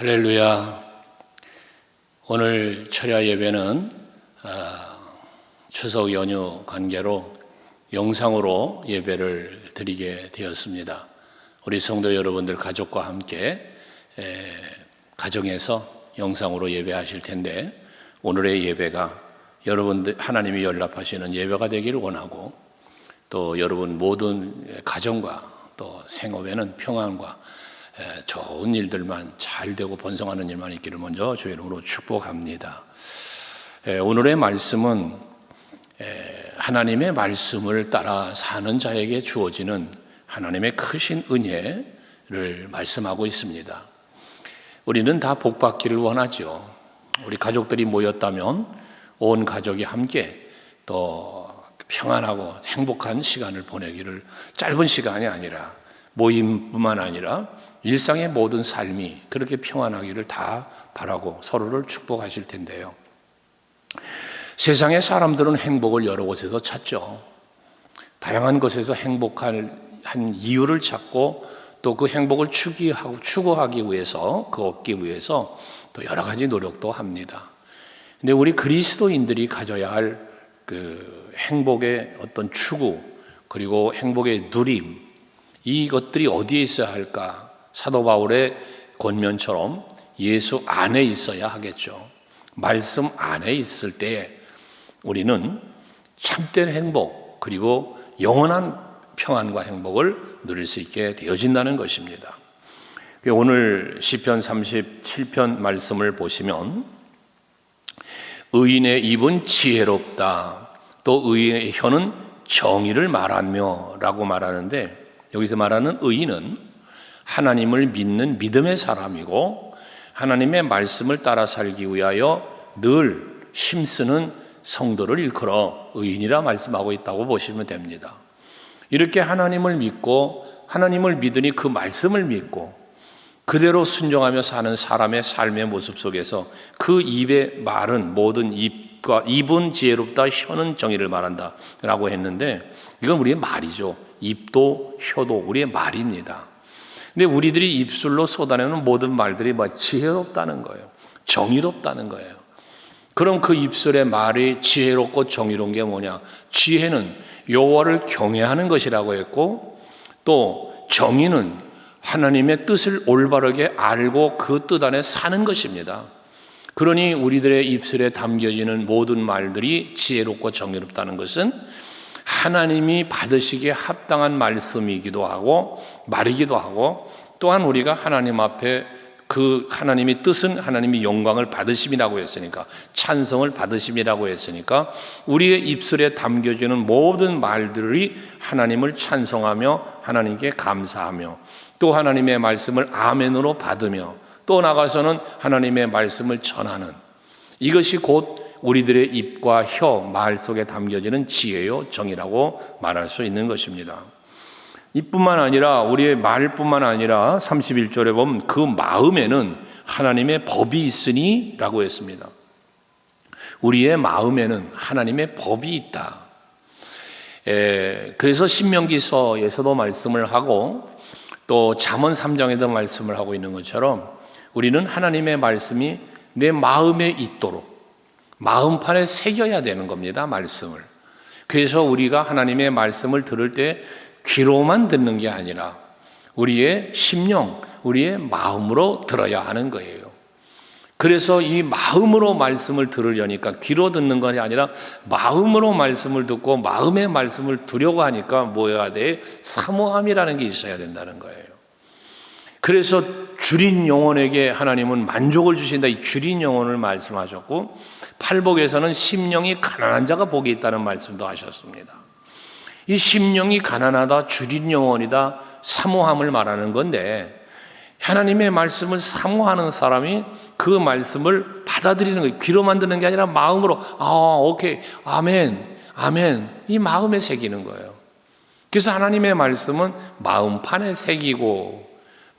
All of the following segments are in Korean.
할렐루야. 오늘 철야 예배는 추석 연휴 관계로 영상으로 예배를 드리게 되었습니다. 우리 성도 여러분들 가족과 함께 가정에서 영상으로 예배하실 텐데, 오늘의 예배가 여러분들 하나님이 연락하시는 예배가 되기를 원하고, 또 여러분 모든 가정과 또 생업에는 평안과 좋은 일들만 잘 되고 번성하는 일만 있기를 먼저 주의 이름으로 축복합니다. 오늘의 말씀은 하나님의 말씀을 따라 사는 자에게 주어지는 하나님의 크신 은혜를 말씀하고 있습니다. 우리는 다 복받기를 원하죠. 우리 가족들이 모였다면 온 가족이 함께 또 평안하고 행복한 시간을 보내기를, 짧은 시간이 아니라 모임뿐만 아니라 일상의 모든 삶이 그렇게 평안하기를 다 바라고 서로를 축복하실 텐데요. 세상의 사람들은 행복을 여러 곳에서 찾죠. 다양한 곳에서 행복한 이유를 찾고 또 그 행복을 추구하기 위해서, 그 얻기 위해서 또 여러 가지 노력도 합니다. 근데 우리 그리스도인들이 가져야 할 그 행복의 어떤 추구, 그리고 행복의 누림, 이것들이 어디에 있어야 할까? 사도 바울의 권면처럼 예수 안에 있어야 하겠죠. 말씀 안에 있을 때 우리는 참된 행복, 그리고 영원한 평안과 행복을 누릴 수 있게 되어진다는 것입니다. 오늘 시편 37편 말씀을 보시면, 의인의 입은 지혜롭다, 또 의인의 혀는 정의를 말하며 라고 말하는데, 여기서 말하는 의인은 하나님을 믿는 믿음의 사람이고, 하나님의 말씀을 따라 살기 위하여 늘 힘쓰는 성도를 일컬어 의인이라 말씀하고 있다고 보시면 됩니다. 이렇게 하나님을 믿고, 하나님을 믿으니 그 말씀을 믿고 그대로 순종하며 사는 사람의 삶의 모습 속에서 그 입의 말은, 모든 입은 지혜롭다, 혀는 정의를 말한다 라고 했는데, 이건 우리의 말이죠. 입도 혀도 우리의 말입니다. 근데 우리들이 입술로 쏟아내는 모든 말들이 지혜롭다는 거예요. 정의롭다는 거예요. 그럼 그 입술의 말이 지혜롭고 정의로운 게 뭐냐? 지혜는 여호와를 경외하는 것이라고 했고, 또 정의는 하나님의 뜻을 올바르게 알고 그 뜻 안에 사는 것입니다. 그러니 우리들의 입술에 담겨지는 모든 말들이 지혜롭고 정의롭다는 것은 하나님이 받으시기에 합당한 말씀이기도 하고 말이기도 하고, 또한 우리가 하나님 앞에 그 하나님의 뜻은 하나님이 영광을 받으심이라고 했으니까, 찬성을 받으심이라고 했으니까, 우리의 입술에 담겨지는 모든 말들이 하나님을 찬송하며 하나님께 감사하며, 또 하나님의 말씀을 아멘으로 받으며, 또 나가서는 하나님의 말씀을 전하는, 이것이 곧 우리들의 입과 혀, 말 속에 담겨지는 지혜요 정의라고 말할 수 있는 것입니다. 이뿐만 아니라, 우리의 말뿐만 아니라 31절에 보면 그 마음에는 하나님의 법이 있으니 라고 했습니다. 우리의 마음에는 하나님의 법이 있다. 그래서 신명기서에서도 말씀을 하고, 또 잠언 3장에도 말씀을 하고 있는 것처럼, 우리는 하나님의 말씀이 내 마음에 있도록 마음판에 새겨야 되는 겁니다. 말씀을. 그래서 우리가 하나님의 말씀을 들을 때 귀로만 듣는 게 아니라 우리의 심령, 우리의 마음으로 들어야 하는 거예요. 그래서 이 마음으로 말씀을 들으려니까, 귀로 듣는 것이 아니라 마음으로 말씀을 듣고 마음의 말씀을 두려고 하니까 뭐여야 돼? 사모함이라는 게 있어야 된다는 거예요. 그래서 줄인 영혼에게 하나님은 만족을 주신다, 이 줄인 영혼을 말씀하셨고, 팔복에서는 심령이 가난한 자가 복이 있다는 말씀도 하셨습니다. 이 심령이 가난하다, 줄인 영혼이다, 사모함을 말하는 건데, 하나님의 말씀을 사모하는 사람이 그 말씀을 받아들이는 거예요. 귀로만 듣는 게 아니라 마음으로, 오케이, 아멘, 아멘, 이 마음에 새기는 거예요. 그래서 하나님의 말씀은 마음판에 새기고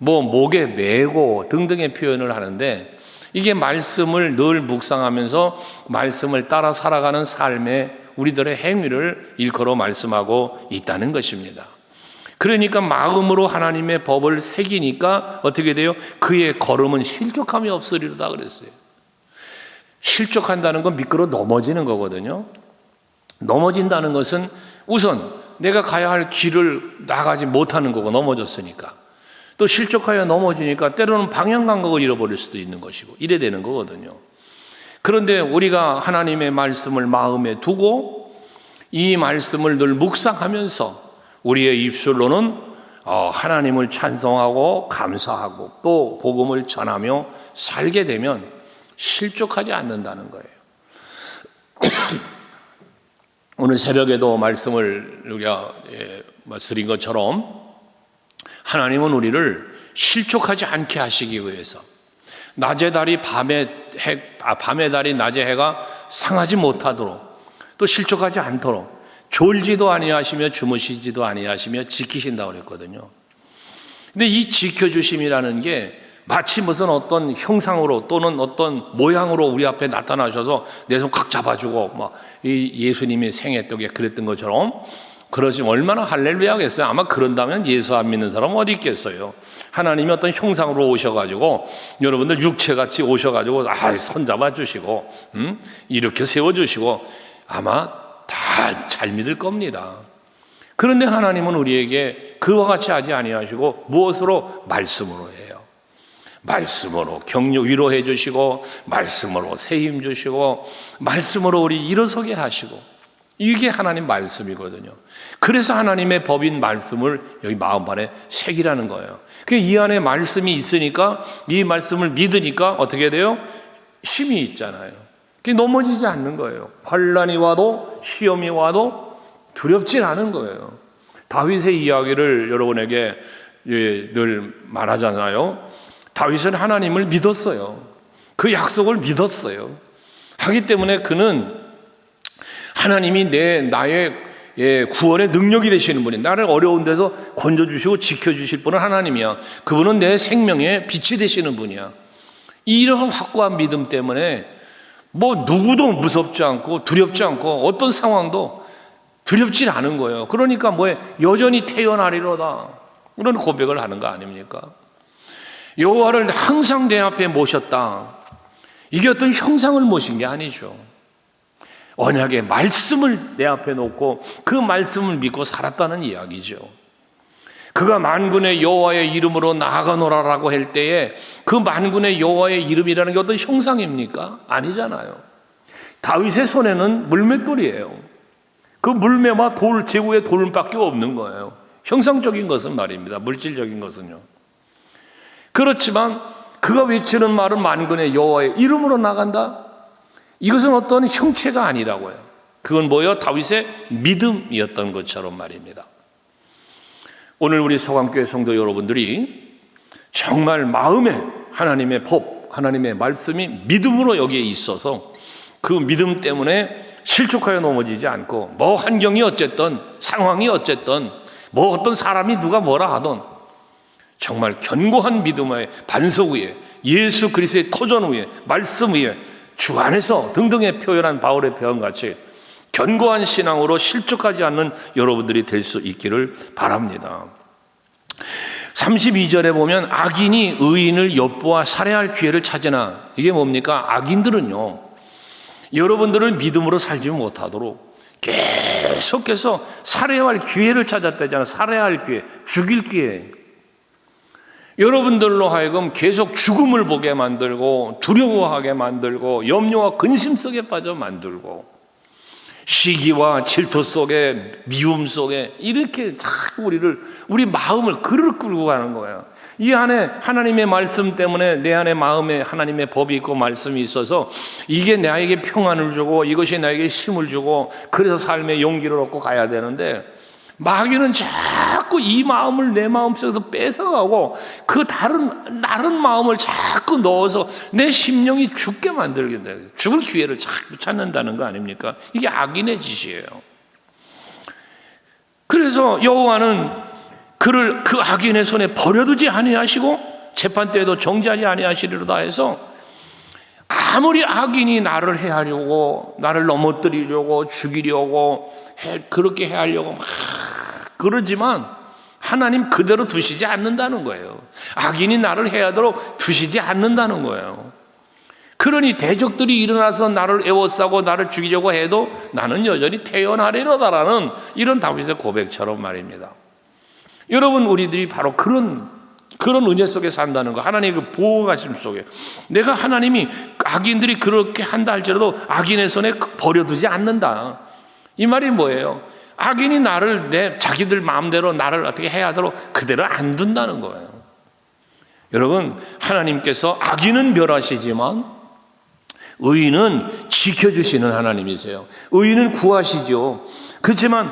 목에 메고 등등의 표현을 하는데, 이게 말씀을 늘 묵상하면서 말씀을 따라 살아가는 삶의 우리들의 행위를 일컬어 말씀하고 있다는 것입니다. 그러니까 마음으로 하나님의 법을 새기니까 어떻게 돼요? 그의 걸음은 실족함이 없으리로다 그랬어요. 실족한다는 건 미끄러 넘어지는 거거든요. 넘어진다는 것은 우선 내가 가야 할 길을 나가지 못하는 거고, 넘어졌으니까. 또 실족하여 넘어지니까 때로는 방향 감각을 잃어버릴 수도 있는 것이고, 이래 되는 거거든요. 그런데 우리가 하나님의 말씀을 마음에 두고 이 말씀을 늘 묵상하면서 우리의 입술로는 하나님을 찬송하고 감사하고 또 복음을 전하며 살게 되면 실족하지 않는다는 거예요. 오늘 새벽에도 말씀을 우리가 드린 것처럼 하나님은 우리를 실족하지 않게 하시기 위해서 낮의 달이 밤의 달이 낮의 해가 상하지 못하도록 또 실족하지 않도록 졸지도 아니하시며 주무시지도 아니하시며 지키신다고 그랬거든요. 근데 이 지켜주심이라는 게 마치 무슨 어떤 형상으로 또는 어떤 모양으로 우리 앞에 나타나셔서 내 손 각 잡아주고 이 예수님이 생애 때에 그랬던 것처럼 그러시면 얼마나 할렐루야겠어요. 아마 그런다면 예수 안 믿는 사람은 어디 있겠어요. 하나님이 어떤 형상으로 오셔가지고 여러분들 육체같이 오셔가지고 손 잡아주시고 이렇게 세워주시고 아마 다 잘 믿을 겁니다. 그런데 하나님은 우리에게 그와 같이 하지 아니하시고 무엇으로? 말씀으로 해요. 말씀으로 격려 위로해 주시고 말씀으로 새 힘 주시고 말씀으로 우리 일어서게 하시고, 이게 하나님 말씀이거든요. 그래서 하나님의 법인 말씀을 여기 마음판에 새기라는 거예요. 이 안에 말씀이 있으니까 이 말씀을 믿으니까 어떻게 돼요? 힘이 있잖아요. 넘어지지 않는 거예요. 환난이 와도 시험이 와도 두렵지 않은 거예요. 다윗의 이야기를 여러분에게 늘 말하잖아요. 다윗은 하나님을 믿었어요. 그 약속을 믿었어요. 하기 때문에 그는 하나님이 나의 구원의 능력이 되시는 분이, 나를 어려운 데서 건져주시고 지켜주실 분은 하나님이야. 그분은 내 생명의 빛이 되시는 분이야. 이러한 확고한 믿음 때문에 누구도 무섭지 않고 두렵지 않고 어떤 상황도 두렵지 않은 거예요. 그러니까 여전히 태어나리로다, 그런 고백을 하는 거 아닙니까? 여호와를 항상 내 앞에 모셨다. 이게 어떤 형상을 모신 게 아니죠. 언약의 말씀을 내 앞에 놓고 그 말씀을 믿고 살았다는 이야기죠. 그가 만군의 여호와의 이름으로 나아가노라라고 할 때에 그 만군의 여호와의 이름이라는 게 어떤 형상입니까? 아니잖아요. 다윗의 손에는 물맷돌이에요. 그 물매와 돌, 제구의 돌밖에 없는 거예요. 형상적인 것은 말입니다. 물질적인 것은요. 그렇지만 그가 외치는 말은 만군의 여호와의 이름으로 나간다? 이것은 어떤 형체가 아니라고요. 그건 뭐예요? 다윗의 믿음이었던 것처럼 말입니다. 오늘 우리 서강교회 성도 여러분들이 정말 마음에 하나님의 법, 하나님의 말씀이 믿음으로 여기에 있어서 그 믿음 때문에 실족하여 넘어지지 않고 환경이 어쨌든 상황이 어쨌든 어떤 사람이 누가 뭐라 하던 정말 견고한 믿음의 반석 위에 예수 그리스도의 터전 위에 말씀 위에 주 안에서 등등의 표현한 바울의 표현같이 견고한 신앙으로 실족하지 않는 여러분들이 될 수 있기를 바랍니다. 32절에 보면 악인이 의인을 엿보아 살해할 기회를 찾으나, 이게 뭡니까? 악인들은요, 여러분들을 믿음으로 살지 못하도록 계속해서 살해할 기회를 찾았다잖아요. 살해할 기회, 죽일 기회. 여러분들로 하여금 계속 죽음을 보게 만들고 두려워하게 만들고 염려와 근심 속에 빠져 만들고 시기와 질투 속에 미움 속에 이렇게 자꾸 우리 마음을 그르르 끌고 가는 거예요. 이 안에 하나님의 말씀 때문에 내 안에 마음에 하나님의 법이 있고 말씀이 있어서 이게 나에게 평안을 주고 이것이 나에게 힘을 주고 그래서 삶의 용기를 얻고 가야 되는데, 마귀는 자꾸 이 마음을 내 마음속에서 뺏어가고 그 다른 마음을 자꾸 넣어서 내 심령이 죽게 만들게 돼요. 죽을 기회를 자꾸 찾는다는 거 아닙니까? 이게 악인의 짓이에요. 그래서 여호와는 그를 그 악인의 손에 버려두지 아니하시고 재판 때에도 정죄하지 아니하시리로다 해서, 아무리 악인이 나를 해하려고 나를 넘어뜨리려고 죽이려고 그렇게 해하려고 막 그러지만 하나님 그대로 두시지 않는다는 거예요. 악인이 나를 해하도록 두시지 않는다는 거예요. 그러니 대적들이 일어나서 나를 애워싸고 나를 죽이려고 해도 나는 여전히 태어나리로다라는 이런 다윗의 고백처럼 말입니다. 여러분, 우리들이 바로 그런 은혜 속에 산다는 거, 하나님의 그 보호하심 속에, 내가 하나님이 악인들이 그렇게 한다 할지라도 악인의 손에 버려두지 않는다. 이 말이 뭐예요? 악인이 나를 자기들 마음대로 나를 어떻게 해야 하도록 그대로 안 둔다는 거예요. 여러분, 하나님께서 악인은 멸하시지만 의인은 지켜주시는 하나님이세요. 의인은 구하시죠. 그렇지만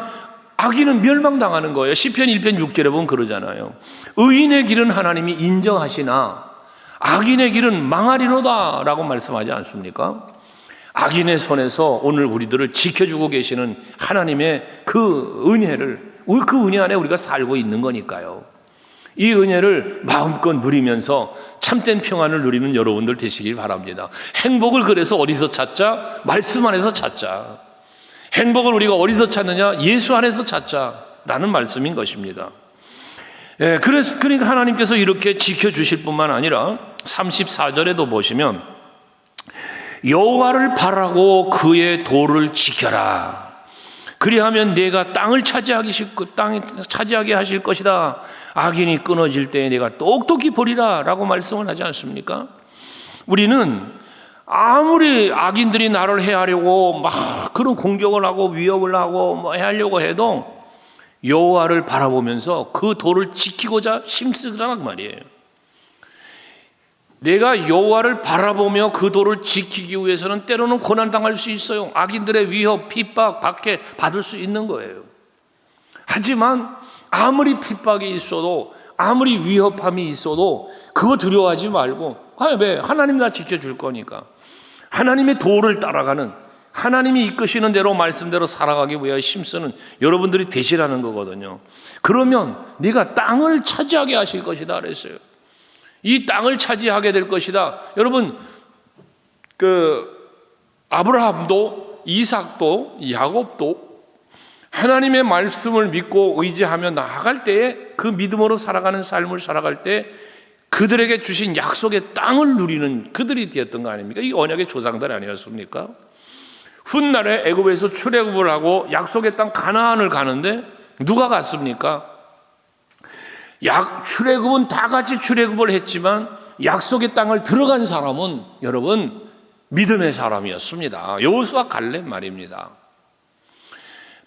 악인은 멸망당하는 거예요. 시편 1편 6절에 보면 그러잖아요. 의인의 길은 하나님이 인정하시나 악인의 길은 망하리로다 라고 말씀하지 않습니까? 악인의 손에서 오늘 우리들을 지켜주고 계시는 하나님의 그 은혜를, 그 은혜 안에 우리가 살고 있는 거니까요. 이 은혜를 마음껏 누리면서 참된 평안을 누리는 여러분들 되시길 바랍니다. 행복을 그래서 어디서 찾자? 말씀 안에서 찾자. 행복을 우리가 어디서 찾느냐? 예수 안에서 찾자라는 말씀인 것입니다. 그러니까 하나님께서 이렇게 지켜주실 뿐만 아니라 34절에도 보시면 여호와를 바라고 그의 도를 지켜라. 그리하면 내가 땅을 차지하게 하실 것이다. 악인이 끊어질 때에 내가 똑똑히 보리라 라고 말씀을 하지 않습니까? 우리는 아무리 악인들이 나를 해하려고 막 그런 공격을 하고 위협을 하고 뭐 해하려고 해도 여호와를 바라보면서 그 도를 지키고자 힘쓰라는 말이에요. 내가 여호와를 바라보며 그 도를 지키기 위해서는 때로는 고난당할 수 있어요. 악인들의 위협, 핍박, 박해 받을 수 있는 거예요. 하지만 아무리 핍박이 있어도, 아무리 위협함이 있어도 그거 두려워하지 말고, 왜? 하나님 나 지켜줄 거니까. 하나님의 도를 따라가는, 하나님이 이끄시는 대로 말씀대로 살아가기 위하여 힘쓰는 여러분들이 되시라는 거거든요. 그러면 네가 땅을 차지하게 하실 것이다 그랬어요. 이 땅을 차지하게 될 것이다. 여러분, 아브라함도, 이삭도, 야곱도 하나님의 말씀을 믿고 의지하며 나아갈 때에, 그 믿음으로 살아가는 삶을 살아갈 때 그들에게 주신 약속의 땅을 누리는 그들이 되었던 거 아닙니까? 이 언약의 조상들 아니었습니까? 훗날에 애굽에서 출애굽을 하고 약속의 땅 가나안을 가는데 누가 갔습니까? 출애굽은 다 같이 출애굽을 했지만 약속의 땅을 들어간 사람은 여러분 믿음의 사람이었습니다. 여호수아 갈렙 말입니다.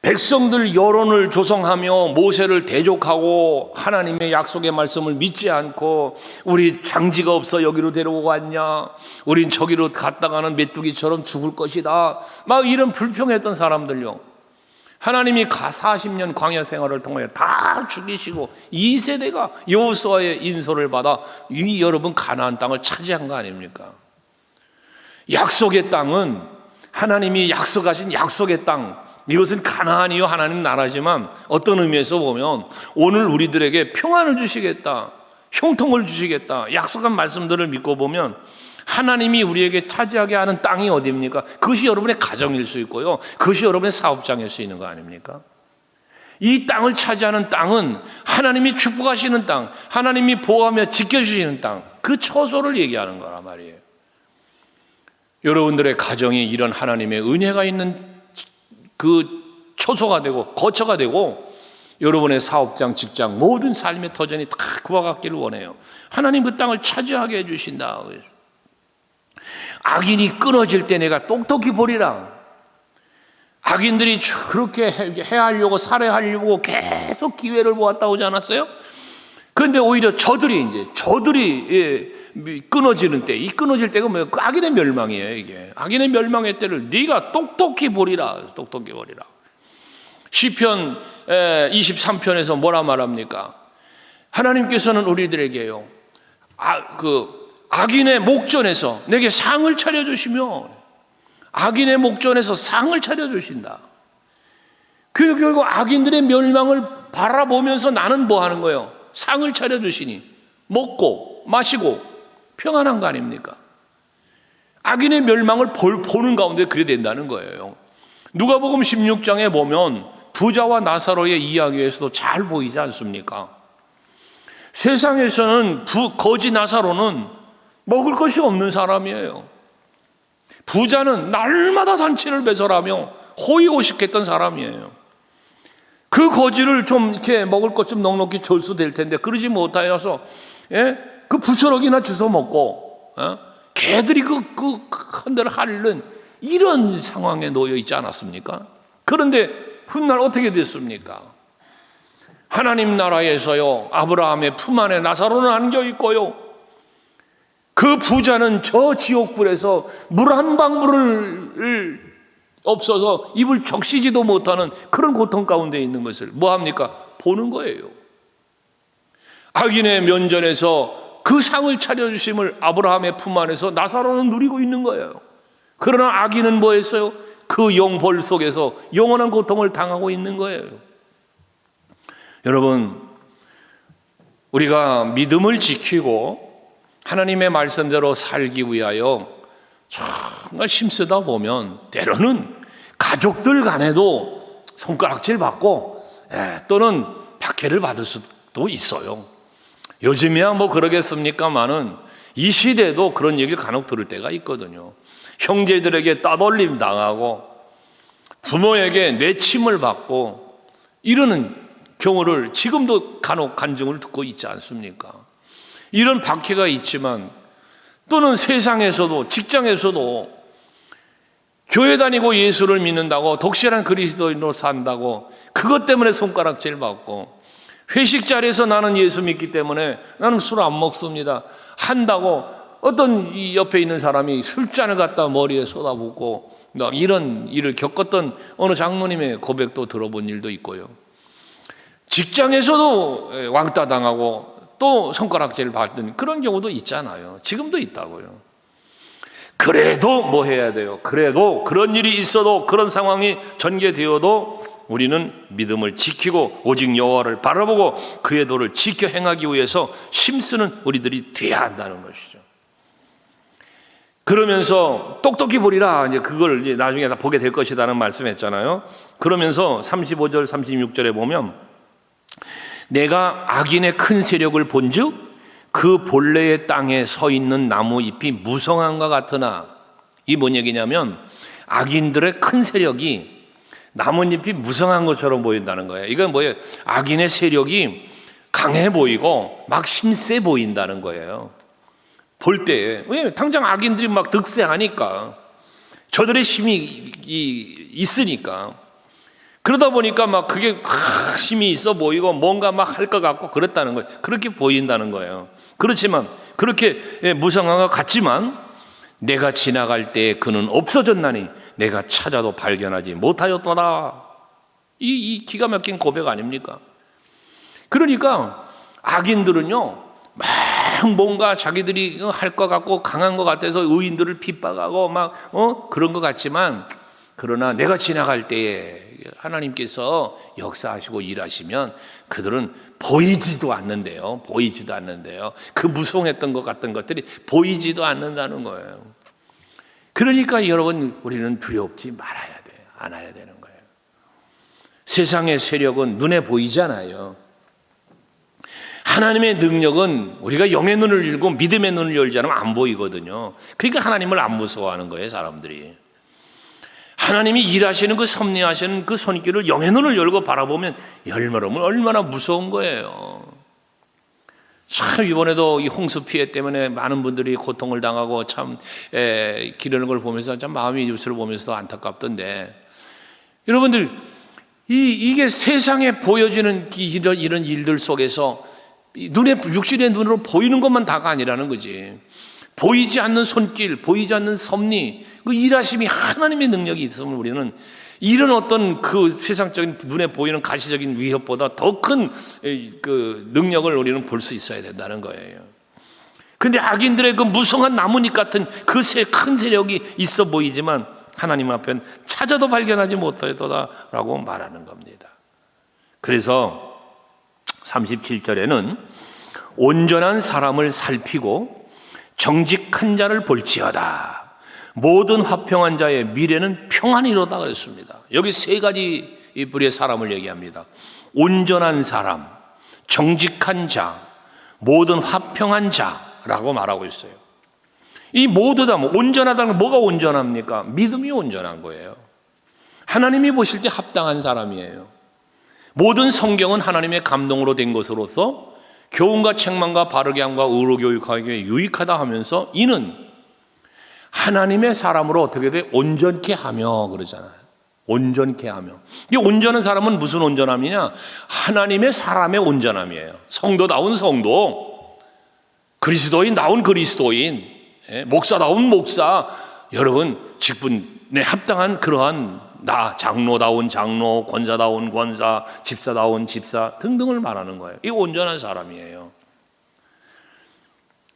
백성들 여론을 조성하며 모세를 대적하고 하나님의 약속의 말씀을 믿지 않고, 우리 장지가 없어 여기로 데려오고 왔냐, 우린 저기로 갔다가는 메뚜기처럼 죽을 것이다, 막 이런 불평했던 사람들요, 하나님이 40년 광야 생활을 통해 다 죽이시고 2세대가 여호수아의 인솔을 받아 이 여러분 가나안 땅을 차지한 거 아닙니까? 약속의 땅은 하나님이 약속하신 약속의 땅, 이것은 가나안이요 하나님 나라지만 어떤 의미에서 보면 오늘 우리들에게 평안을 주시겠다, 형통을 주시겠다, 약속한 말씀들을 믿고 보면 하나님이 우리에게 차지하게 하는 땅이 어디입니까? 그것이 여러분의 가정일 수 있고요, 그것이 여러분의 사업장일 수 있는 거 아닙니까? 이 땅을 차지하는 땅은 하나님이 축복하시는 땅, 하나님이 보호하며 지켜주시는 땅, 그 처소를 얘기하는 거란 말이에요. 여러분들의 가정이 이런 하나님의 은혜가 있는 그 초소가 되고 거처가 되고, 여러분의 사업장, 직장, 모든 삶의 터전이 다 그와 같기를 원해요. 하나님 그 땅을 차지하게 해주신다. 악인이 끊어질 때 내가 똑똑히 보리라. 악인들이 그렇게 해하려고, 살해하려고 계속 기회를 모았다 오지 않았어요? 그런데 오히려 저들이 끊어지는 때, 이 끊어질 때가 뭐예요? 악인의 멸망이에요. 이게 악인의 멸망의 때를 네가 똑똑히 보리라. 똑똑히 보리라. 시편 23편에서 뭐라 말합니까? 하나님께서는 우리들에게요, 악인의 목전에서 내게 상을 차려주시며, 악인의 목전에서 상을 차려주신다. 그리고 결국 악인들의 멸망을 바라보면서 나는 뭐 하는 거예요? 상을 차려주시니 먹고 마시고 평안한 거 아닙니까? 악인의 멸망을 보는 가운데 그래 된다는 거예요. 누가복음 16장에 보면 부자와 나사로의 이야기에서도 잘 보이지 않습니까? 세상에서는 거지 나사로는 먹을 것이 없는 사람이에요. 부자는 날마다 잔치를 배설하며 호의호식했던 사람이에요. 그 거지를 좀 이렇게 먹을 것 좀 넉넉히 줘서 될 텐데 그러지 못하여서 그 부스러기나 주워 먹고 개들이 그 큰 데를 핥는 이런 상황에 놓여 있지 않았습니까? 그런데 훗날 어떻게 됐습니까? 하나님 나라에서요, 아브라함의 품 안에 나사로는 안겨 있고요, 그 부자는 저 지옥불에서 물 한 방울을 없어서 입을 적시지도 못하는 그런 고통 가운데 있는 것을 뭐합니까? 보는 거예요. 악인의 면전에서 그 상을 차려주심을 아브라함의 품 안에서 나사로는 누리고 있는 거예요. 그러나 악인은 뭐 했어요? 그 영벌 속에서 영원한 고통을 당하고 있는 거예요. 여러분, 우리가 믿음을 지키고 하나님의 말씀대로 살기 위하여 정말 힘쓰다 보면 때로는 가족들 간에도 손가락질 받고 또는 박해를 받을 수도 있어요. 요즘이야 뭐 그러겠습니까마는 이 시대에도 그런 얘기를 간혹 들을 때가 있거든요. 형제들에게 따돌림 당하고 부모에게 내침을 받고 이러는 경우를 지금도 간혹 간증을 듣고 있지 않습니까? 이런 박해가 있지만 또는 세상에서도 직장에서도 교회 다니고 예수를 믿는다고 독실한 그리스도인으로 산다고 그것 때문에 손가락질 받고 회식 자리에서 나는 예수 믿기 때문에 나는 술 안 먹습니다 한다고 어떤 이 옆에 있는 사람이 술잔을 갖다 머리에 쏟아붓고 이런 일을 겪었던 어느 장로님의 고백도 들어본 일도 있고요. 직장에서도 왕따 당하고 또 손가락질 받는 그런 경우도 있잖아요. 지금도 있다고요. 그래도 뭐 해야 돼요? 그래도 그런 일이 있어도 그런 상황이 전개되어도 우리는 믿음을 지키고 오직 여호와를 바라보고 그의 도를 지켜 행하기 위해서 힘쓰는 우리들이 돼야 한다는 것이죠. 그러면서 똑똑히 보리라, 이제 그걸 이제 나중에 다 보게 될 것이라는 말씀했잖아요. 그러면서 35절 36절에 보면 내가 악인의 큰 세력을 본즉 그 본래의 땅에 서 있는 나무 잎이 무성함과 같으나, 이 뭔 얘기냐면 악인들의 큰 세력이 나뭇잎이 무성한 것처럼 보인다는 거예요. 이건 뭐예요? 악인의 세력이 강해 보이고 막 힘세 보인다는 거예요. 볼 때. 왜냐하면 당장 악인들이 막 득세하니까, 저들의 힘이 있으니까. 그러다 보니까 막 그게 힘이 있어 보이고 뭔가 막 할 것 같고 그렇다는 거예요. 그렇게 보인다는 거예요. 그렇지만 그렇게 무성한 것 같지만 내가 지나갈 때에 그는 없어졌나니 내가 찾아도 발견하지 못하였도다. 이 기가 막힌 고백 아닙니까? 그러니까 악인들은요 막 뭔가 자기들이 할 것 같고 강한 것 같아서 의인들을 핍박하고 막 그런 것 같지만, 그러나 내가 지나갈 때에 하나님께서 역사하시고 일하시면 그들은 보이지도 않는데요. 보이지도 않는데요. 그 무성했던 것 같은 것들이 보이지도 않는다는 거예요. 그러니까 여러분, 우리는 두렵지 말아야 돼요. 않아야 되는 거예요. 세상의 세력은 눈에 보이잖아요. 하나님의 능력은 우리가 영의 눈을 열고 믿음의 눈을 열지 않으면 안 보이거든요. 그러니까 하나님을 안 무서워하는 거예요, 사람들이. 하나님이 일하시는 그 섭리하시는 그 손길을 영의 눈을 열고 바라보면 얼마나 무서운 거예요. 참 이번에도 이 홍수 피해 때문에 많은 분들이 고통을 당하고 참 기르는 걸 보면서 참 마음이 뉴스를 보면서도 안타깝던데, 여러분들 이게 세상에 보여지는 이런 일들 속에서 육신의 눈으로 보이는 것만 다가 아니라는 거지. 보이지 않는 손길, 보이지 않는 섭리, 그 일하심이 하나님의 능력이 있으면 우리는 이런 어떤 그 세상적인 눈에 보이는 가시적인 위협보다 더 큰 그 능력을 우리는 볼 수 있어야 된다는 거예요. 그런데 악인들의 그 무성한 나뭇잎 같은 그 큰 세력이 있어 보이지만 하나님 앞엔 찾아도 발견하지 못하였도다라고 말하는 겁니다. 그래서 37절에는 온전한 사람을 살피고 정직한 자를 볼지어다. 모든 화평한 자의 미래는 평안이로다 그랬습니다. 여기 세 가지 부류의 사람을 얘기합니다. 온전한 사람, 정직한 자, 모든 화평한 자라고 말하고 있어요. 이 모두 다 온전하다는 건 뭐가 온전합니까? 믿음이 온전한 거예요. 하나님이 보실 때 합당한 사람이에요. 모든 성경은 하나님의 감동으로 된 것으로서 교훈과 책망과 바르게 함과 의로 교육하기에 유익하다 하면서 이는 하나님의 사람으로 어떻게 돼? 온전케 하며 그러잖아요. 온전케 하며. 이 온전한 사람은 무슨 온전함이냐? 하나님의 사람의 온전함이에요. 성도다운 성도, 그리스도인다운 그리스도인, 목사다운 목사, 여러분 직분에 합당한 그러한 장로다운 장로, 권사다운 권사, 집사다운 집사 등등을 말하는 거예요. 이 온전한 사람이에요.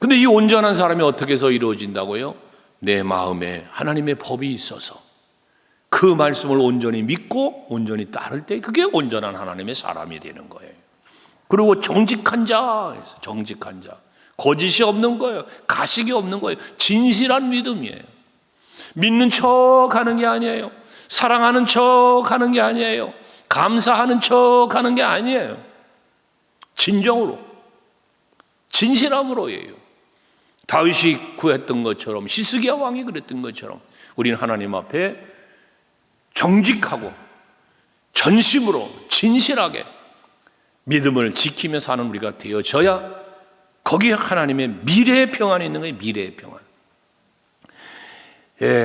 근데 이 온전한 사람이 어떻게 해서 이루어진다고요? 내 마음에 하나님의 법이 있어서 그 말씀을 온전히 믿고 온전히 따를 때 그게 온전한 하나님의 사람이 되는 거예요. 그리고 정직한 자, 정직한 자, 거짓이 없는 거예요. 가식이 없는 거예요. 진실한 믿음이에요. 믿는 척 하는 게 아니에요. 사랑하는 척 하는 게 아니에요. 감사하는 척 하는 게 아니에요. 진정으로, 진실함으로예요. 다윗이 구했던 것처럼, 히스기야 왕이 그랬던 것처럼 우리는 하나님 앞에 정직하고 전심으로 진실하게 믿음을 지키며 사는 우리가 되어져야 거기에 하나님의 미래의 평안이 있는 거예요. 미래의 평안.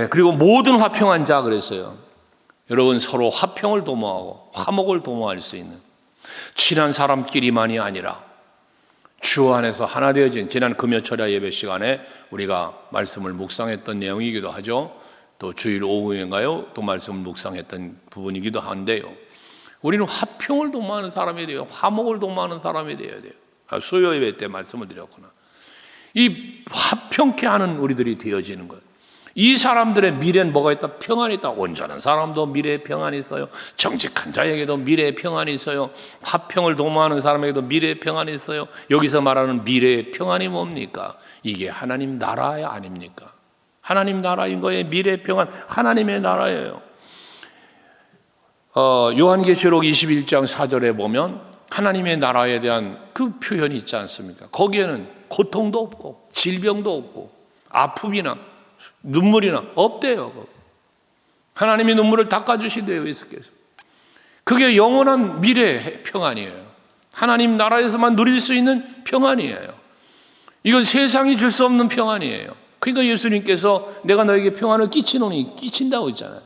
그리고 모든 화평한 자 그랬어요. 여러분 서로 화평을 도모하고 화목을 도모할 수 있는 친한 사람끼리만이 아니라 주 안에서 하나 되어진, 지난 금요철야 예배 시간에 우리가 말씀을 묵상했던 내용이기도 하죠. 또 주일 오후인가요? 또 말씀을 묵상했던 부분이기도 한데요. 우리는 화평을 도모하는 사람이 돼요. 화목을 도모하는 사람이 되어야 돼요. 수요 예배 때 말씀을 드렸구나. 이 화평케 하는 우리들이 되어지는 것. 이 사람들의 미래는 뭐가 있다? 평안이 있다. 온전한 사람도 미래에 평안이 있어요. 정직한 자에게도 미래에 평안이 있어요. 화평을 도모하는 사람에게도 미래에 평안이 있어요. 여기서 말하는 미래의 평안이 뭡니까? 이게 하나님 나라 아닙니까? 하나님 나라인 거예요. 미래의 평안, 하나님의 나라예요. 요한계시록 21장 4절에 보면 하나님의 나라에 대한 그 표현이 있지 않습니까? 거기에는 고통도 없고 질병도 없고 아픔이나 눈물이나 없대요. 하나님이 눈물을 닦아주시대요. 예수께서. 그게 영원한 미래의 평안이에요. 하나님 나라에서만 누릴 수 있는 평안이에요. 이건 세상이 줄 수 없는 평안이에요. 그러니까 예수님께서 내가 너에게 평안을 끼치노니 끼친다고 했잖아요.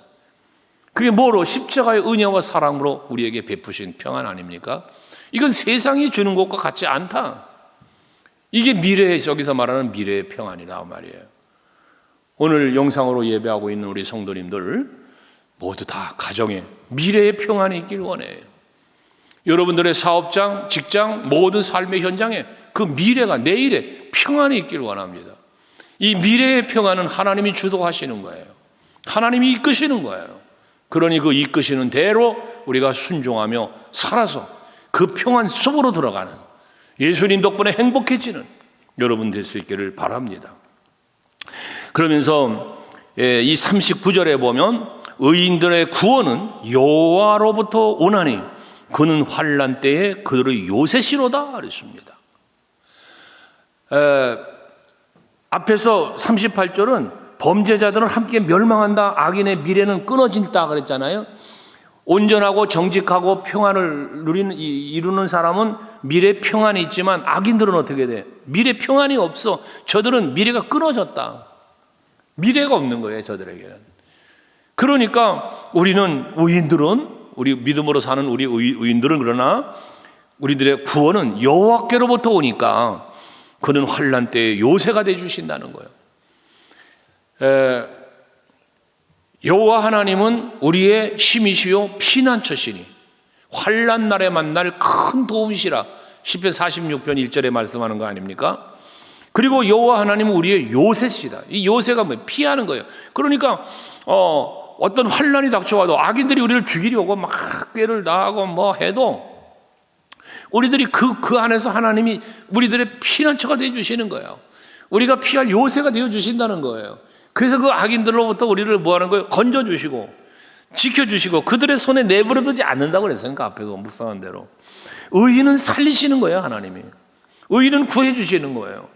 그게 뭐로? 십자가의 은혜와 사랑으로 우리에게 베푸신 평안 아닙니까? 이건 세상이 주는 것과 같지 않다. 이게 미래의, 여기서 말하는 미래의 평안이란 말이에요. 오늘 영상으로 예배하고 있는 우리 성도님들 모두 다 가정에 미래의 평안이 있길 원해요. 여러분들의 사업장, 직장, 모든 삶의 현장에 그 미래가 내일의 평안이 있길 원합니다. 이 미래의 평안은 하나님이 주도하시는 거예요. 하나님이 이끄시는 거예요. 그러니 그 이끄시는 대로 우리가 순종하며 살아서 그 평안 속으로 들어가는, 예수님 덕분에 행복해지는 여러분 될 수 있기를 바랍니다. 그러면서 이 39절에 보면 의인들의 구원은 여호와로부터 오나니 그는 환난 때에 그들의 요새시로다 그랬습니다. 앞에서 38절은 범죄자들은 함께 멸망한다, 악인의 미래는 끊어진다 그랬잖아요. 온전하고 정직하고 평안을 이루는 사람은 미래 평안이 있지만 악인들은 어떻게 돼? 미래 평안이 없어. 저들은 미래가 끊어졌다. 미래가 없는 거예요, 저들에게는. 그러니까 우리는 의인들은, 우리 믿음으로 사는 우리 의인들은, 그러나 우리들의 구원은 여호와께로부터 오니까 그는 환난 때에 요새가 돼 주신다는 거예요. 여호와 하나님은 우리의 힘이시요 피난처시니 환난 날에 만날 큰 도움이시라. 시편 46편 1절에 말씀하는 거 아닙니까? 그리고 여호와 하나님은 우리의 요새시다. 이 요새가 뭐예요? 피하는 거예요. 그러니까 어떤 환난이 닥쳐와도 악인들이 우리를 죽이려고 막 꾀를 다하고 뭐 해도 우리들이 그 안에서 하나님이 우리들의 피난처가 되어 주시는 거예요. 우리가 피할 요새가 되어 주신다는 거예요. 그래서 그 악인들로부터 우리를 뭐 하는 거예요? 건져주시고 지켜주시고 그들의 손에 내버려두지 않는다고 그랬으니까 앞에서 묵상한 대로 의인은 살리시는 거예요. 하나님이 의인은 구해 주시는 거예요.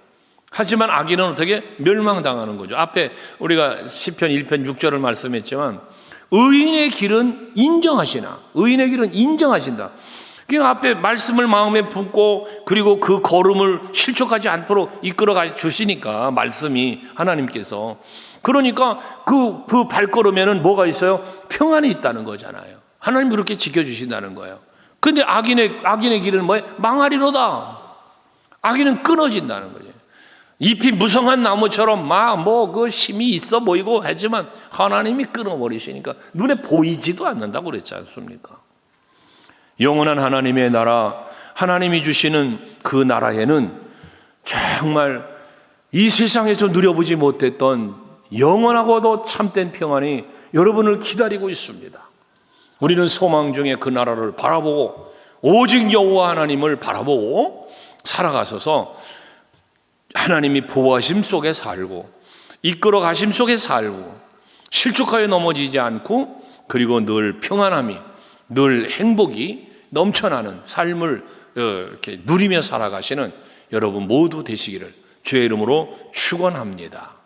하지만 악인은 어떻게? 멸망당하는 거죠. 앞에 우리가 시편 1편 6절을 말씀했지만 의인의 길은 인정하시나, 의인의 길은 인정하신다. 그러니까 앞에 말씀을 마음에 품고 그리고 그 걸음을 실족하지 않도록 이끌어가 주시니까, 말씀이 하나님께서, 그러니까 그 발걸음에는 뭐가 있어요? 평안이 있다는 거잖아요. 하나님 그렇게 지켜주신다는 거예요. 근데 악인의 길은 뭐예요? 망하리로다. 악인은 끊어진다는 거죠. 잎이 무성한 나무처럼 그 힘이 있어 보이고 하지만 하나님이 끊어버리시니까 눈에 보이지도 않는다고 그랬지 않습니까? 영원한 하나님의 나라, 하나님이 주시는 그 나라에는 정말 이 세상에서 누려보지 못했던 영원하고도 참된 평안이 여러분을 기다리고 있습니다. 우리는 소망 중에 그 나라를 바라보고 오직 여호와 하나님을 바라보고 살아가서서 하나님이 보호하심 속에 살고 이끌어 가심 속에 살고 실족하여 넘어지지 않고 그리고 늘 평안함이, 늘 행복이 넘쳐나는 삶을 이렇게 누리며 살아가시는 여러분 모두 되시기를 주의 이름으로 축원합니다.